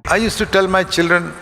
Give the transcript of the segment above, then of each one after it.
I used to tell my children,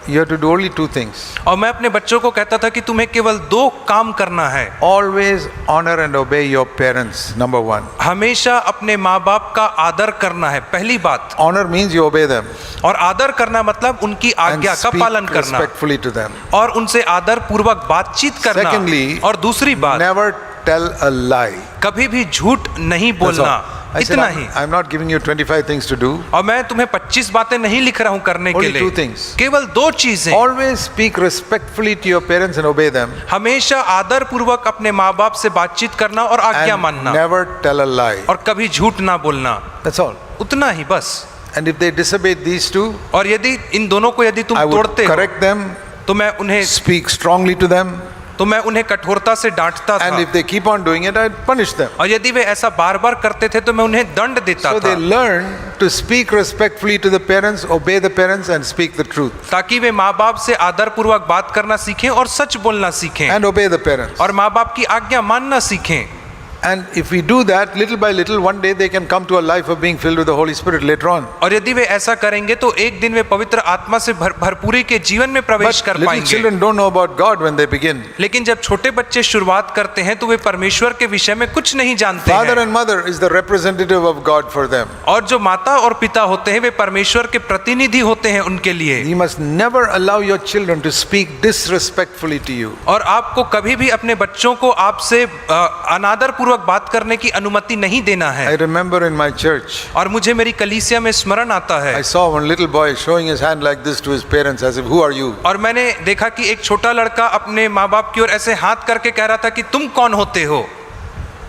you have to do only two things. और मैं अपने बच्चों को कहता था कि तुम्हें केवल 2 काम करना है। Always honor and obey your parents, number one. हमेशा अपने माँ बाप का आदर करना है, पहली बात। Honor means you obey them. और आदर करना मतलब उनकी And आज्ञा का speak पालन करना respectfully to them. और उनसे आदर पूर्वक बातचीत करना। Secondly, और दूसरी बात, never tell a lie. कभी भी झूठ नहीं बोलना। I said, इतना ही। I'm not giving you 25 things to do. और मैं तुम्हें 25 बातें नहीं लिख रहा हूँ करने के Only लिए। 2 things. केवल 2 चीजें। Always speak respectfully to your parents and obey them. हमेशा आदर पूर्वक अपने माँ बाप से बातचीत करना और आज्ञा And मानना। never tell a lie. और कभी झूठ ना बोलना। That's all. उतना ही बस। And if they disobey these two, और यदि इन दोनों को यदि तुम I would तोड़ते हो correct them, तो मैं उन्हें speak strongly to them, कठोरता से डांटता था। and if they keep on doing it, I'd punish them. और यदि वे ऐसा बार बार करते थे तो मैं उन्हें दंड देता So था। they learn to speak respectfully to the parents, obey the parents, and speak the truth. ताकि वे माँ बाप से आदर पूर्वक बात करना सीखें और सच बोलना सीखें। And obey the parents. और माँ बाप की आज्ञा मानना सीखें। And if we do that, little by little, one day they can come to a life of being filled with the Holy Spirit later on. और यदि वे ऐसा करेंगे तो एक दिन वे पवित्र आत्मा से भरपूरी के जीवन में प्रवेश But कर little पाएंगे। children don't know about God when they begin. लेकिन जब छोटे बच्चे शुरुआत करते हैं तो वे परमेश्वर के विषय में कुछ नहीं जानते Father हैं। and mother is the representative of God for them. और जो माता और पिता होते हैं वे परमेश्वर के प्रतिनिधि होते हैं उनके लिए। You must never allow your children to speak disrespectfully to you. और आपको कभी भी अपने बच्चों को आपसे अनादर पूर्वक बात करने की अनुमति नहीं देना है। I remember in my church, और मुझे मेरी कलीसिया में स्मरण आता है। I saw one little boy showing his hand like this to his parents as if, who are you? और मैंने देखा कि एक छोटा लड़का अपने माँ बाप की ओर ऐसे हाथ करके कह रहा था कि तुम कौन होते हो।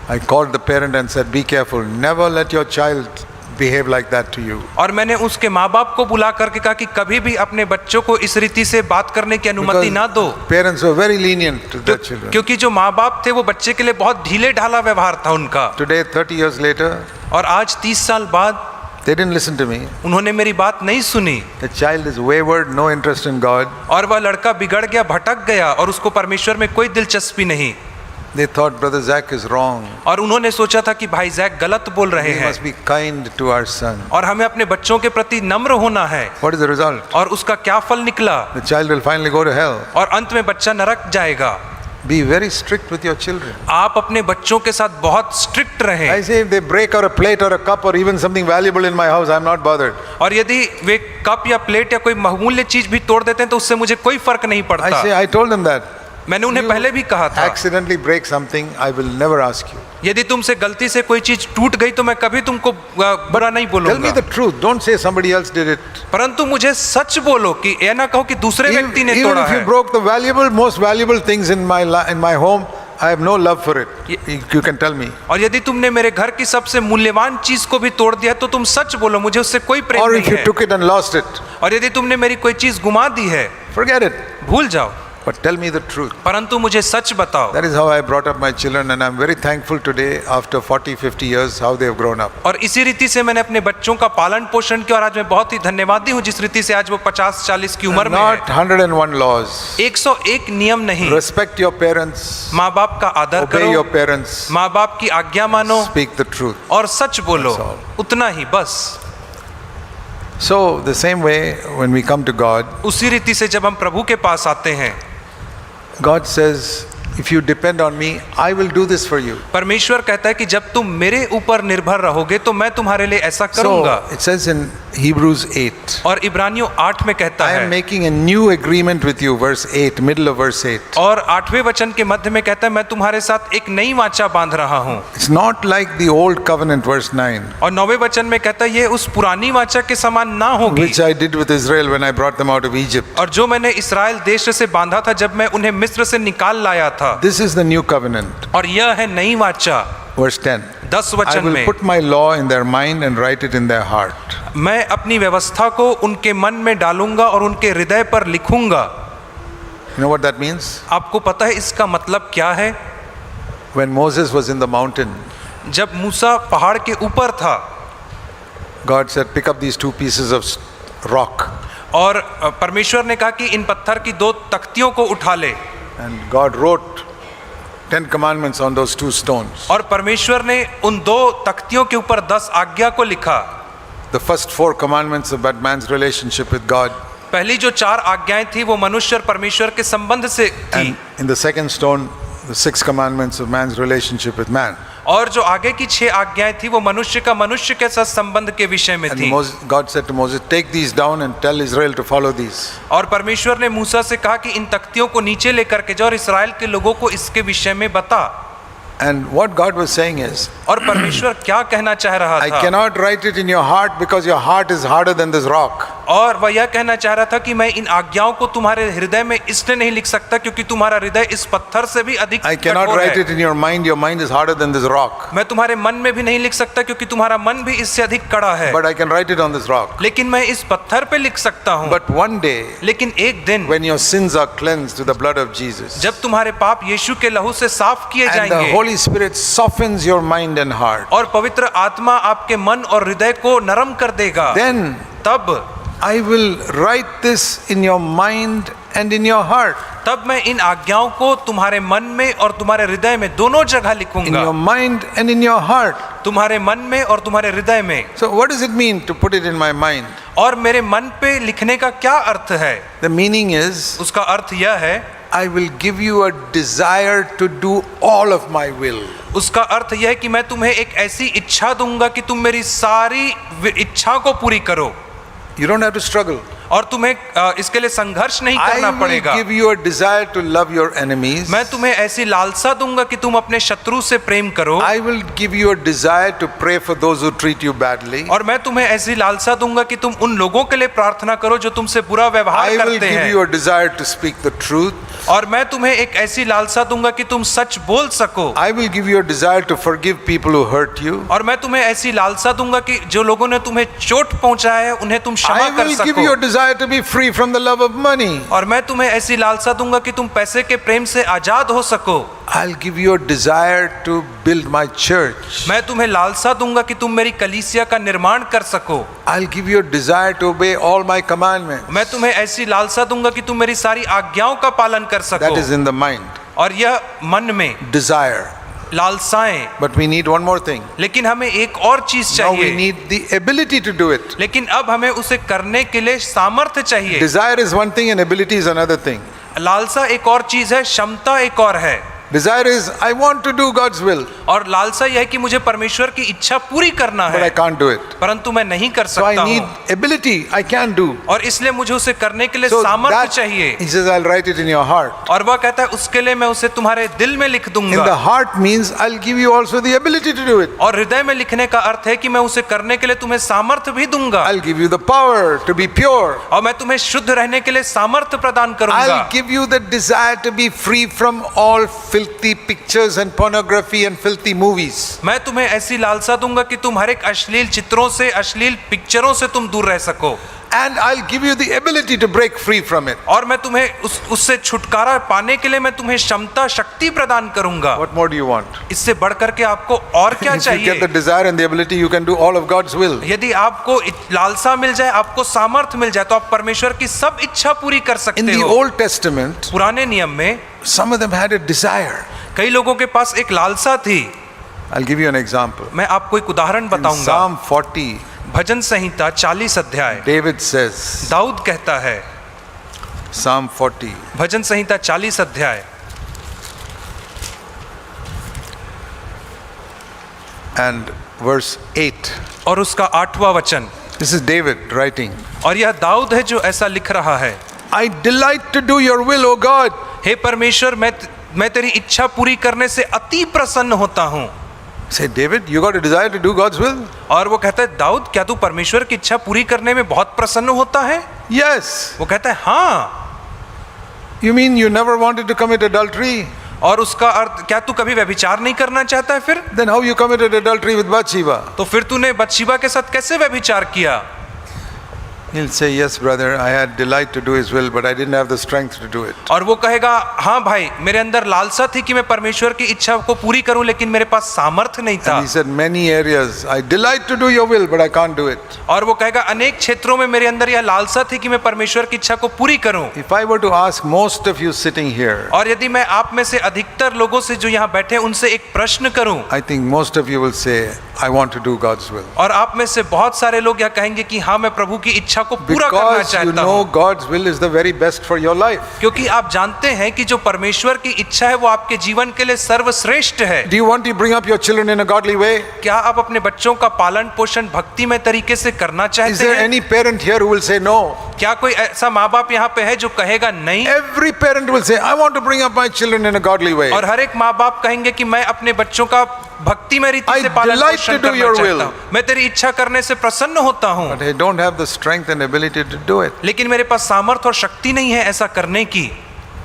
I called the parent and said, be careful, never let your child behave like that to you. और मैंने उसके माँ बाप को बुला करके कहा कि कभी भी अपने बच्चों को इस रीति से बात करने की अनुमति ना दो। Parents were very lenient to their children. क्योंकि जो माँ बाप थे वो बच्चे के लिए बहुत ढीले ढाला व्यवहार था उनका। Today, 30 years later, और आज 30 साल बाद they didn't listen to me. उन्होंने मेरी बात नहीं सुनी। The child is wayward, no interest in God. और वह लड़का बिगड़ गया, भटक गया और उसको परमेश्वर में कोई दिलचस्पी नहीं। They thought Brother Zach is wrong. और उन्होंने सोचा था कि भाई जैक गलत बोल रहे We हैं। must be kind to our son. और हमें अपने बच्चों के प्रति नम्र होना है। What is the result? और उसका क्या फल निकला? The child will finally go to hell. और अंत में बच्चा नरक जाएगा। Be very strict with your children. आप अपने बच्चों के साथ बहुत स्ट्रिक्ट रहें। I say if they break or a plate or a cup or even something valuable in my house, I'm not bothered. और यदि वे कप या प्लेट या कोई बहुमूल्य चीज भी तोड़ देते हैं तो उससे मुझे कोई फर्क नहीं I पड़ता। say, I told them that. मैंने उन्हें पहले भी कहा था, Accidentally break something, I will never ask you. यदि तुमसे गलती से कोई चीज टूट गई तो मैं कभी तुमको बुरा नहीं Tell me बोलूंगा। the truth. Don't say somebody else did it. परंतु मुझे सच बोलो कि ये ना कहो कि दूसरे व्यक्ति ने Even तोड़ा if you है। broke the most valuable things in my home, I have no love for it. You can tell me. और यदि तुमने मेरे घर की सबसे मूल्यवान चीज को भी तोड़ दिया तो तुम सच बोलो, मुझे उससे कोई प्रेम Or नहीं if you है। took it and lost it, और यदि तुमने मेरी कोई चीज गुमा दी है, forget it. भूल जाओ, But tell me the truth. परंतु मुझे सच बताओ। That is how I brought up my children, and I'm very thankful today, after 40-50 years, how they have grown up. और इसी रीति से मैंने अपने बच्चों का पालन पोषण किया और आज मैं बहुत ही धन्यवादी हूँ जिस रीति से आज वो 50-40 की उम्र में Not है। 101 laws. 101 नियम नहीं। Respect your parents. माँ बाप का आदर Obey your करो, parents. माँ बाप की आज्ञा मानो Speak the truth. और सच बोलो, That's all. उतना ही बस। So the same way, when we come to God, उसी रीति से जब हम प्रभु के पास आते हैं, God says, if you depend on me, I will do this for you. परमेश्वर कहता है कि जब तुम मेरे ऊपर निर्भर रहोगे तो मैं तुम्हारे लिए ऐसा करूंगा। So it says in Hebrews 8, और इब्रानियों 8 में कहता I am है, making a new agreement with you, verse 8, middle of verse 8. और 8वें वचन के मध्य में कहता है मैं तुम्हारे साथ एक नई वाचा बांध रहा हूँ। It's not like the old covenant, verse 9, और 9वें वचन में कहता है ये उस पुरानी वाचा के समान ना होगी, which I did with Israel when I brought them out of Egypt. और जो मैंने इस्राएल देश से बांधा था जब मैं उन्हें मिस्र से निकाल लाया था। This is the new covenant. और यह है नई वाचा। Verse 10, 10 I वचन will में, put my law in their mind and write it in their heart. मैं अपनी व्यवस्था को उनके मन में डालूंगा और उनके हृदय पर लिखूंगा। You know what that means? आपको पता है इसका मतलब क्या है? When Moses was in the mountain, जब मूसा पहाड़ के ऊपर था, God said, pick up these 2 pieces of rock. और परमेश्वर ने कहा कि इन पत्थर की 2 तख्तियों को उठा ले। And God wrote 10 commandments on those 2 stones. और परमेश्वर ने उन 2 तख्तियों के ऊपर 10 आज्ञा को लिखा। the first 4 commandments about man's relationship with God. पहली जो 4 आज्ञाएं थी वो मनुष्य और परमेश्वर के संबंध से थी, And in the second stone, the 6 commandments of man's relationship with man. और जो आगे की 6 आज्ञाएं थी वो मनुष्य का मनुष्य के साथ संबंध के विषय में And थी। God said to Moses, take these down and tell Israel to follow these. और परमेश्वर ने मूसा से कहा कि इन तख्तियों को नीचे लेकर के जाओ और इस्राएल के लोगों को इसके विषय में बता। And what God was saying is, और परमेश्वर क्या कहना चाह रहा I था, cannot write it in your heart because your heart is harder than this rock. और वह यह कहना चाह रहा था कि मैं इन आज्ञाओं को तुम्हारे हृदय में इसलिए नहीं लिख सकता क्योंकि तुम्हारा हृदय इस पत्थर से भी अधिक I cannot कठोर write है। it in your mind is harder than this rock. मैं तुम्हारे मन में भी नहीं लिख सकता क्योंकि तुम्हारा मन भी इससे अधिक कड़ा है, But I can write it on this rock. लेकिन मैं इस पत्थर पे लिख सकता हूँ। But one day, लेकिन एक दिन when your sins are cleansed through the blood of Jesus, जब तुम्हारे पाप यीशु के लहू से साफ किए and the जाएंगे Holy Spirit softens your mind and heart, और पवित्र आत्मा आपके मन और हृदय को नरम कर देगा, then तब I will write this in your mind and in your heart. तब मैं इन आज्ञाओं को तुम्हारे मन में और तुम्हारे हृदय में दोनों जगह In लिखूंगा, your mind and in your heart. तुम्हारे मन में और तुम्हारे हृदय में। So what does it mean to put it in my mind? और मेरे मन पे लिखने का क्या अर्थ है? The meaning is, उसका अर्थ यह है, I will give you a desire to do all of my will. उसका अर्थ यह है कि मैं तुम्हें एक ऐसी इच्छा दूंगा कि तुम मेरी सारी इच्छा को पूरी करो। You don't have to struggle. और तुम्हें इसके लिए संघर्ष नहीं करना I will पड़ेगा। give you a desire to love your enemies. मैं तुम्हें ऐसी लालसा दूंगा कि तुम अपने शत्रु से प्रेम करो। I will give you a desire to pray for those who treat you badly. और मैं तुम्हें ऐसी लालसा दूंगा कि तुम उन लोगों के लिए प्रार्थना करो जो तुमसे बुरा व्यवहार I will करते give हैं। you a desire to speak the truth. और मैं तुम्हें एक ऐसी लालसा दूंगा कि तुम सच बोल सको। I will give you a desire to forgive people who hurt you. और मैं तुम्हें ऐसी लालसा दूंगा कि जो लोगों ने तुम्हें चोट पहुंचाया है उन्हें तुम क्षमा I कर will give you a सको। desire to be free from the love of money. और मैं तुम्हें ऐसी लालसा दूंगा कि तुम पैसे के प्रेम से आजाद हो सको। I'll give you a desire to build my church. मैं तुम्हें लालसा दूंगा कि तुम मेरी कलीसिया का निर्माण कर सको। I'll give you a desire to obey all my commandments. मैं तुम्हें ऐसी लालसा दूंगा कि तुम मेरी सारी आज्ञाओं का पालन कर That सको। is in the mind. और यह मन में Desire. लालसाएं। But we need one more thing. लेकिन हमें एक और चीज Now we चाहिए। need the ability to do it. लेकिन अब हमें उसे करने के लिए सामर्थ्य चाहिए। Desire is one thing and ability is another thing. लालसा एक और चीज है, क्षमता एक और है। Desire is, I want to do God's will, और लालसा यह है कि मुझे परमेश्वर की इच्छा पूरी करना but I है, can't do it. परंतु मैं नहीं कर So I सकता need हूँ। ability, I can do. और इसलिए मुझे उसे करने के लिए So सामर्थ्य that, चाहिए। he says, I'll write it in your heart. और वह कहता है उसके लिए मैं उसे तुम्हारे दिल में लिख In दूंगा। the heart means I'll give you also the ability to do it. और हृदय में लिखने का अर्थ है कि मैं उसे करने के लिए तुम्हें सामर्थ्य भी दूंगा। I'll give you the power to be pure. और मैं तुम्हें शुद्ध रहने के लिए सामर्थ्य प्रदान करूंगा। I'll give you the desire to be free from all filthy pictures and pornography and filthy movies. मैं तुम्हें ऐसी लालसा दूंगा कि तुम हर एक अश्लील चित्रों से, अश्लील पिक्चरों से तुम दूर रह सको। And I'll give you the ability to break free from it. और मैं तुम्हें उससे छुटकारा पाने के लिए मैं तुम्हें क्षमता, शक्ति प्रदान करूंगा। What more do you want? इससे बढ़कर के आपको और क्या If you get the चाहिए? desire and the ability, you can do all of God's will. यदि आपको लालसा मिल जाए, आपको सामर्थ्य मिल जाए, तो आप परमेश्वर की सब इच्छा पूरी कर In सकते the हो। Old Testament, पुराने नियम में some of them had a desire. कई लोगों के पास एक लालसा थी। I'll give you an example. मैं आपको एक उदाहरण In बताऊंगा। Psalm 40, भजन संहिता 40 अध्याय, David says, दाऊद कहता है, Psalm 40, भजन संहिता 40 अध्याय and verse 8. और उसका 8वां वचन। This is David writing. और यह दाऊद है जो ऐसा लिख रहा है, I delight to do your will, O God. हे परमेश्वर, मैं तेरी इच्छा पूरी करने से अति प्रसन्न होता हूँ। Say, David, you got a desire to do God's will? और वो कहता है, दाऊद, क्या तू परमेश्वर की इच्छा पूरी करने में बहुत प्रसन्न होता है? Yes. वो कहता है, हाँ। You mean you never wanted to commit adultery? और उसका अर्थ, क्या तू कभी व्यभिचार नहीं करना चाहता है फिर? Then how you committed adultery with Bathsheba? तो फिर तूने बत्शेबा के साथ कैसे व्यभिचार किया? He'll say, yes, brother, I had delight to do His will, but I didn't have the strength to do it. और वो कहेगा, हाँ भाई, मेरे अंदर लालसा थी कि मैं परमेश्वर की इच्छा को पूरी करूं, लेकिन मेरे पास सामर्थ्य नहीं था। And he said, many areas, I delight to do your will, but I can't do it. और वो कहेगा, अनेक क्षेत्रों में मेरे अंदर यह लालसा थी कि मैं परमेश्वर की इच्छा को पूरी करूं। If I were to ask most of you sitting here, और यदि मैं आप में से अधिकतर लोगों से जो यहाँ बैठे हैं उनसे एक प्रश्न करूं, I think most of you will say, I want to do God's will. और आप में से बहुत सारे लोग यह कहेंगे कि हाँ, मैं प्रभु की इच्छा को पूरा करना Because you चाहता know हूँ, God's will is the very best for your life. क्योंकि आप जानते हैं कि जो परमेश्वर की इच्छा है वो आपके जीवन के लिए सर्वश्रेष्ठ है। Do you want to bring up your children in a godly way? क्या आप अपने बच्चों का पालन पोषण भक्तिमय तरीके से करना Is चाहते there हैं? any parent here who will say no? क्या कोई ऐसा माँ बाप यहाँ पे है जो कहेगा नहीं? Every parent will say, I want to bring up my children in a godly way. और हर एक माँ बाप कहेंगे कि मैं अपने बच्चों का भक्तिमय रीति I से पालन delight पोषण to do करना your चाहता will. हूँ, मैं तेरी इच्छा करने से प्रसन्न होता हूँ, But I don't have the strength and ability to do it. लेकिन मेरे पास सामर्थ्य और शक्ति नहीं है ऐसा करने की।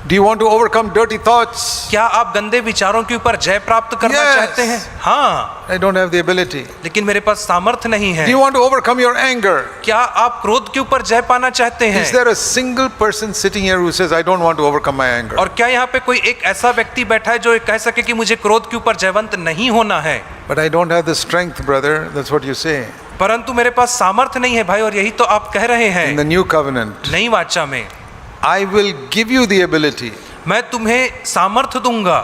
Do you want to overcome dirty thoughts? क्या आप गंदे विचारों के ऊपर जय प्राप्त करना Yes. चाहते हैं? हाँ, I don't have the ability. लेकिन मेरे पास सामर्थ्य नहीं है। Do you want to overcome your anger? क्या आप क्रोध के ऊपर जय पाना चाहते हैं? Is there a single person sitting here who says, I don't want to overcome my anger? और क्या यहाँ पे कोई एक ऐसा व्यक्ति बैठा है जो ये कह सके कि मुझे क्रोध के ऊपर जयवंत नहीं होना है? But I don't have the strength, brother. That's what you say. परंतु मेरे पास सामर्थ्य नहीं है भाई, और यही तो आप कह रहे In the हैं। new covenant, नई वाचा में I will give you the ability. मैं तुम्हें सामर्थ्य दूंगा।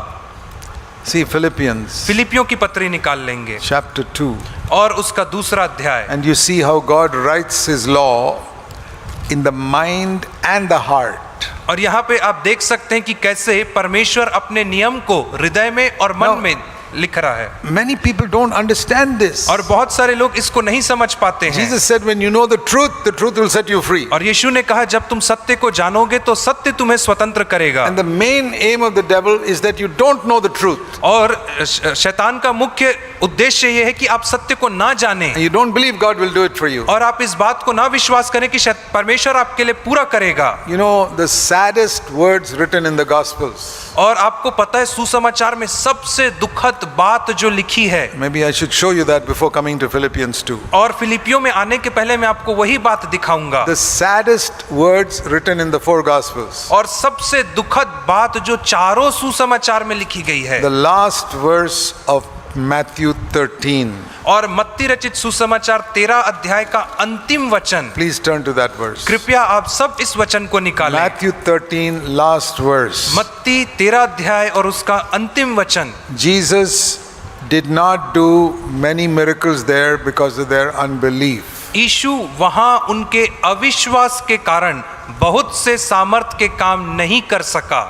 See Philippians फिलिपियों की पत्री निकाल लेंगे chapter 2. और उसका दूसरा अध्याय, And you see how God writes His law in the mind and the heart. और यहाँ पे आप देख सकते हैं कि कैसे परमेश्वर अपने नियम को हृदय में और मन Now- में लिख रहा है। Many people don't understand this. और बहुत सारे लोग इसको नहीं समझ पाते हैं। Jesus said, when you know the truth will set you free. और यीशु ने कहा, जब तुम सत्य को जानोगे तो सत्य तुम्हें स्वतंत्र करेगा। And the main aim of the devil is that you don't know the truth. और शैतान का मुख्य उद्देश्य यह है कि आप सत्य को ना जाने, And you don't believe God will do it for you. और आप इस बात को ना विश्वास करें कि परमेश्वर आपके लिए पूरा करेगा। You know, the saddest words written in the Gospels. और आपको पता है सुसमाचार में सबसे दुखद बात जो लिखी है, Maybe I should show you that before coming to Philippians 2. और फिलिपियों में आने के पहले मैं आपको वही बात दिखाऊंगा। The saddest words written in the four Gospels. और सबसे दुखद बात जो चारों सुसमाचार में लिखी गई है, The last verse of Matthew 13. और मत्ती रचित सुसमाचार 13 अध्याय का अंतिम वचन। Please turn to that verse. कृपया आप सब इस वचन को निकालें। Matthew 13, last verse. मत्ती 13 अध्याय और उसका अंतिम वचन। Jesus did not do many miracles there because of their unbelief. यीशु वहां उनके अविश्वास के कारण बहुत से सामर्थ के काम नहीं कर सका।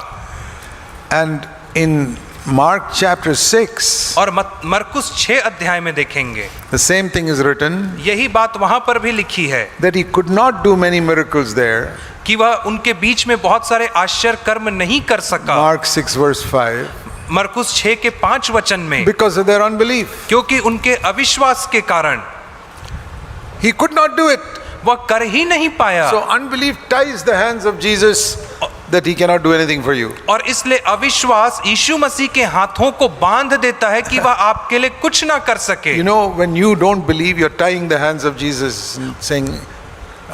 And in Mark chapter 6, और मरकुस 6 अध्याय में देखेंगे the same thing is written यही बात वहां पर भी लिखी है that he could not do many miracles there. कि वह उनके बीच में बहुत सारे आश्चर्य कर्म नहीं कर सका। Mark 6 verse 5. मरकुस 6 के 5 वचन में, Because of their unbelief. क्योंकि उनके अविश्वास के कारण He could not do it. वह कर ही नहीं पाया। So unbelief ties the hands of Jesus that he cannot do anything for you. और इसलिए अविश्वास यीशु मसीह के हाथों को बांध देता है कि वह आपके लिए कुछ ना कर सके। You know, when you don't believe, you're tying the hands of Jesus and saying,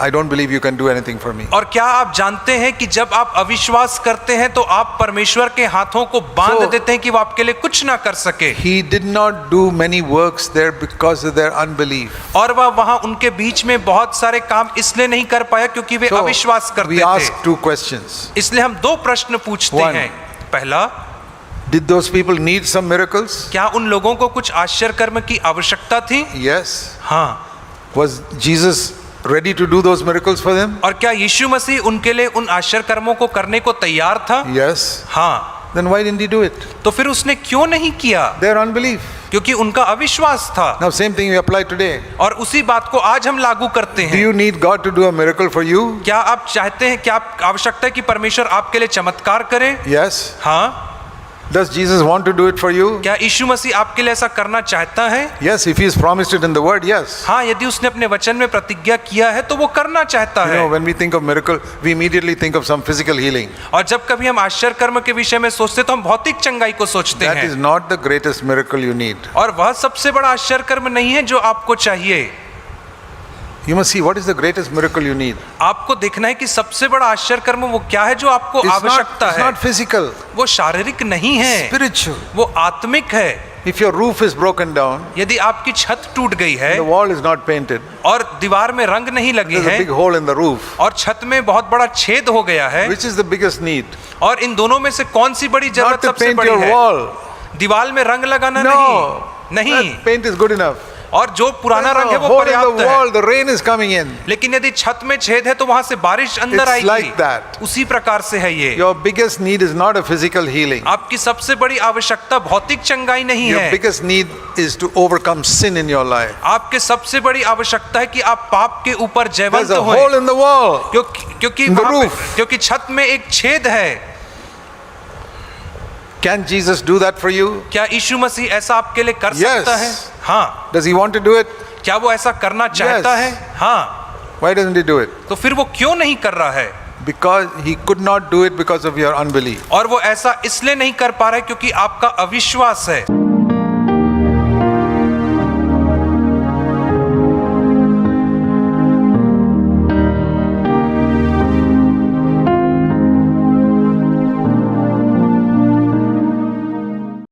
I don't believe you can do anything for me. और क्या आप जानते हैं कि जब आप अविश्वास करते हैं तो आप परमेश्वर के हाथों को बांध So- देते हैं कि वह आपके लिए कुछ ना कर सके। He did not do many works there because of their unbelief. और वह वहां उनके बीच में बहुत सारे काम इसलिए नहीं कर पाया क्योंकि वे So अविश्वास करते we ask थे। 2 questions. इसलिए हम 2 प्रश्न पूछते One. हैं। पहला, Did those people need some miracles? क्या उन लोगों को कुछ आश्चर्य कर्म की आवश्यकता थी? Yes. हाँ। Was Jesus ready to do those miracles for them? और क्या यीशु मसीह उनके लिए उन आश्चर्य कर्मों को करने को तैयार था? Yes. हाँ। Then why didn't he do it? तो फिर उसने क्यों नहीं किया? Their unbelief. क्योंकि उनका अविश्वास था। Now same thing we apply today. और उसी बात को आज हम लागू करते Do हैं। you need God to do a miracle for you? क्या आप चाहते हैं, क्या आप आवश्यकता है कि परमेश्वर आपके लिए चमत्कार करे? Yes. हाँ। Does Jesus want to do it for you? क्या यीशु मसीह आपके लिए ऐसा करना चाहता है? Yes, if he has promised it in the word, yes. हाँ, यदि उसने अपने वचन में प्रतिज्ञा किया है तो वो करना चाहता You है। know, when we think of miracle, we immediately think of some physical healing. और जब कभी हम आश्चर्य कर्म के विषय में सोचते तो हम भौतिक चंगाई को सोचते That is हैं, not the greatest miracle you need. और वह सबसे बड़ा आश्चर्य कर्म नहीं है जो आपको चाहिए। You must see what is the greatest miracle you need. आपको देखना है कि सबसे बड़ा आश्चर्य कर्म वो क्या है जो आपको आवश्यकता It's है। not physical, वो शारीरिक नहीं है, spiritual. वो आत्मिक है। If your roof is broken down, यदि आपकी छत टूट गई है the wall is not painted, और दीवार में रंग नहीं लगे there's a हैं big hole in the roof. और छत में बहुत बड़ा छेद हो गया है, Which is the biggest need? और इन दोनों में से कौन सी बड़ी Not जरूरत to सबसे paint बड़ी your है? wall. दीवार में रंग लगाना No. नहीं, That paint is good enough. और जो पुराना रंग है There's a वो hole in the पर्याप्त है। wall, the rain is coming in. लेकिन यदि छत में छेद है तो वहां से बारिश अंदर It's आएगी। like that. उसी प्रकार से है ये। Your biggest need is not a physical healing. आपकी सबसे बड़ी आवश्यकता भौतिक चंगाई नहीं Your है। biggest need is to overcome sin in your life. आपके सबसे बड़ी आवश्यकता है कि आप पाप के ऊपर जयवंत There's a हों, hole in the wall. क्योंकि in the वहां पे- roof. क्योंकि छत में एक छेद है। Can Jesus do that for you? क्या यीशु मसीह ऐसा आपके लिए कर Yes. सकता है? हाँ। Does he want to do it? क्या वो ऐसा करना चाहता Yes. है? हाँ। Why doesn't he do it? तो फिर वो क्यों नहीं कर रहा है? Because he could not do it because of your unbelief. और वो ऐसा इसलिए नहीं कर पा रहा है क्योंकि आपका अविश्वास है।